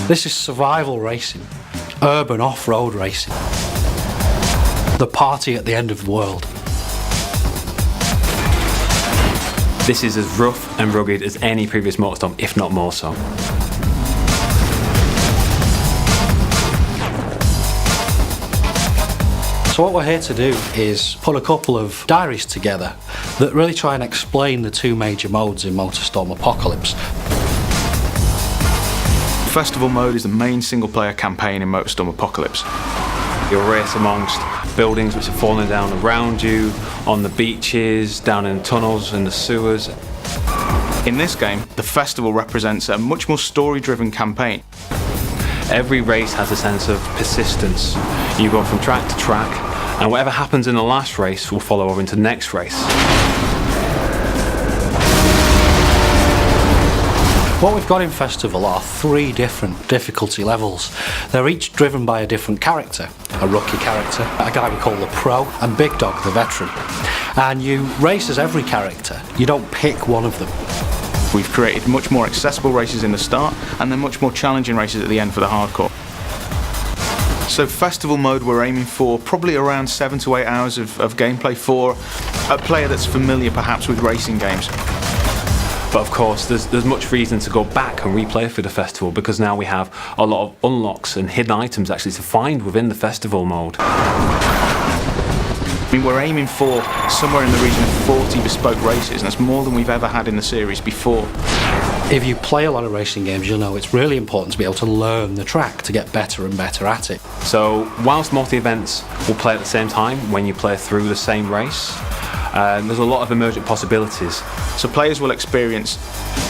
This is survival racing, urban off-road racing. The party at the end of the world. This is as rough and rugged as any previous motorstorm, if not more so. So what we're here to do is put a couple of diaries together that really try and explain the two major modes in Motorstorm Apocalypse. Festival mode is the main single-player campaign in Motorstorm Apocalypse. You'll race amongst buildings which are falling down around you, on the beaches, down in tunnels, in the sewers. In this game, the festival represents a much more story-driven campaign. Every race has a sense of persistence. You go from track to track, and whatever happens in the last race will follow over into the next race. What we've got in Festival are 3 different difficulty levels. They're each driven by a different character. A rookie character, a guy we call the pro, and Big Dog, the veteran. And you race as every character. You don't pick one of them. We've created much more accessible races in the start and then much more challenging races at the end for the hardcore. So festival mode, we're aiming for probably around 7 to 8 hours of gameplay for a player that's familiar perhaps with racing games. But of course, there's much reason to go back and replay for the festival, because now we have a lot of unlocks and hidden items actually to find within the festival mode. I mean, we're aiming for somewhere in the region of 40 bespoke races, and that's more than we've ever had in the series before. If you play a lot of racing games, you'll know it's really important to be able to learn the track to get better and better at it. So whilst most of the events will play at the same time when you play through the same race, there's a lot of emergent possibilities. So players will experience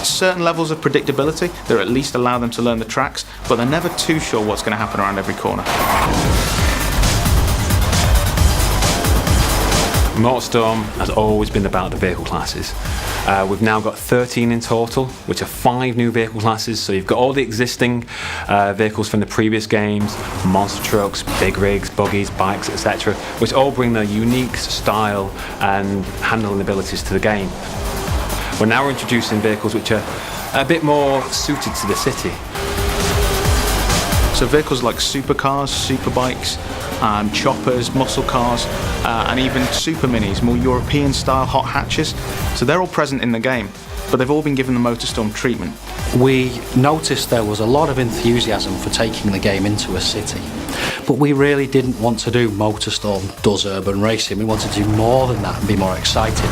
certain levels of predictability that at least allow them to learn the tracks, but they're never too sure what's going to happen around every corner. Motorstorm has always been about the vehicle classes. We've now got 13 in total, which are 5 new vehicle classes. So you've got all the existing vehicles from the previous games, monster trucks, big rigs, buggies, bikes, etc., which all bring their unique style and handling abilities to the game. We're now introducing vehicles which are a bit more suited to the city. So vehicles like supercars, superbikes, choppers, muscle cars, and even super minis, more European style hot hatches. So they're all present in the game, but they've all been given the Motorstorm treatment. We noticed there was a lot of enthusiasm for taking the game into a city, but we really didn't want to do Motorstorm does urban racing. We wanted to do more than that and be more exciting.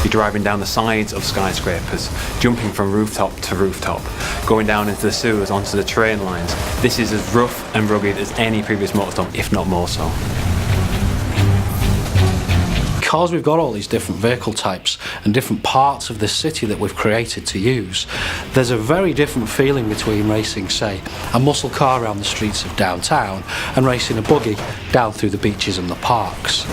You're driving down the sides of skyscrapers, jumping from rooftop to rooftop, going down into the sewers, onto the train lines. This is as rough and rugged as any previous Motorstorm, if not more so. Because we've got all these different vehicle types and different parts of the city that we've created to use, there's a very different feeling between racing, say, a muscle car around the streets of downtown and racing a buggy down through the beaches and the parks.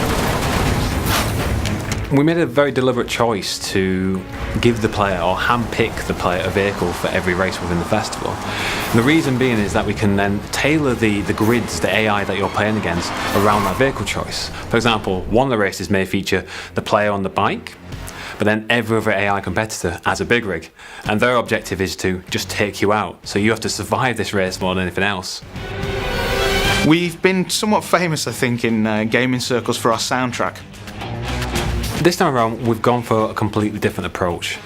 We made a very deliberate choice to give the player, or hand-pick the player, a vehicle for every race within the festival. And the reason being is that we can then tailor the grids, the AI that you're playing against, around that vehicle choice. For example, one of the races may feature the player on the bike, but then every other AI competitor has a big rig, and their objective is to just take you out. So you have to survive this race more than anything else. We've been somewhat famous, I think, in gaming circles for our soundtrack. This time around, we've gone for a completely different approach.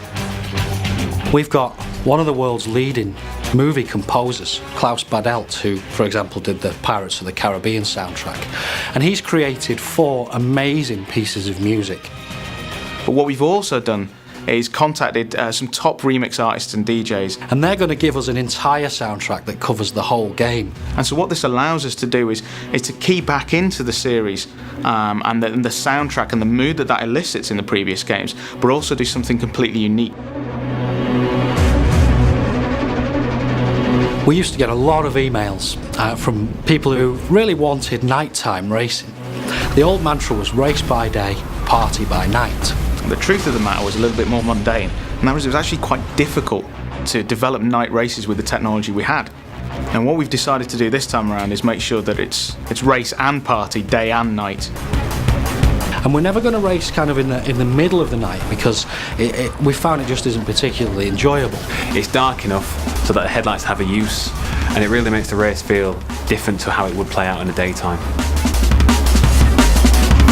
We've got one of the world's leading movie composers, Klaus Badelt, who, for example, did the Pirates of the Caribbean soundtrack, and he's created 4 amazing pieces of music. But what we've also done is contacted some top remix artists and DJs. And they're going to give us an entire soundtrack that covers the whole game. And so what this allows us to do is to key back into the series and the soundtrack and the mood that elicits in the previous games, but also do something completely unique. We used to get a lot of emails from people who really wanted nighttime racing. The old mantra was race by day, party by night. The truth of the matter was a little bit more mundane, and that was it was actually quite difficult to develop night races with the technology we had. And what we've decided to do this time around is make sure that it's race and party, day and night. And we're never going to race kind of in the middle of the night, because we found it just isn't particularly enjoyable. It's dark enough so that the headlights have a use, and it really makes the race feel different to how it would play out in the daytime.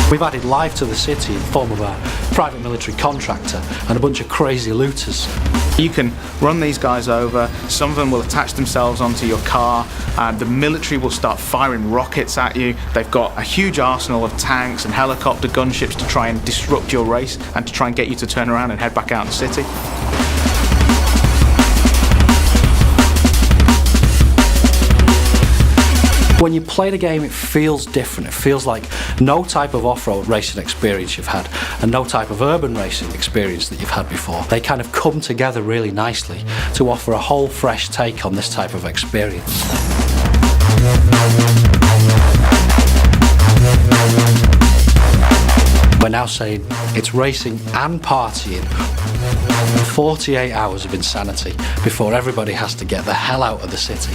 We've added life to the city in the form of a private military contractor and a bunch of crazy looters. You can run these guys over, some of them will attach themselves onto your car, the military will start firing rockets at you. They've got a huge arsenal of tanks and helicopter gunships to try and disrupt your race and to try and get you to turn around and head back out in the city. When you play the game, it feels different. It feels like no type of off-road racing experience you've had and no type of urban racing experience that you've had before. They kind of come together really nicely to offer a whole fresh take on this type of experience. We're now saying it's racing and partying. 48 hours of insanity before everybody has to get the hell out of the city.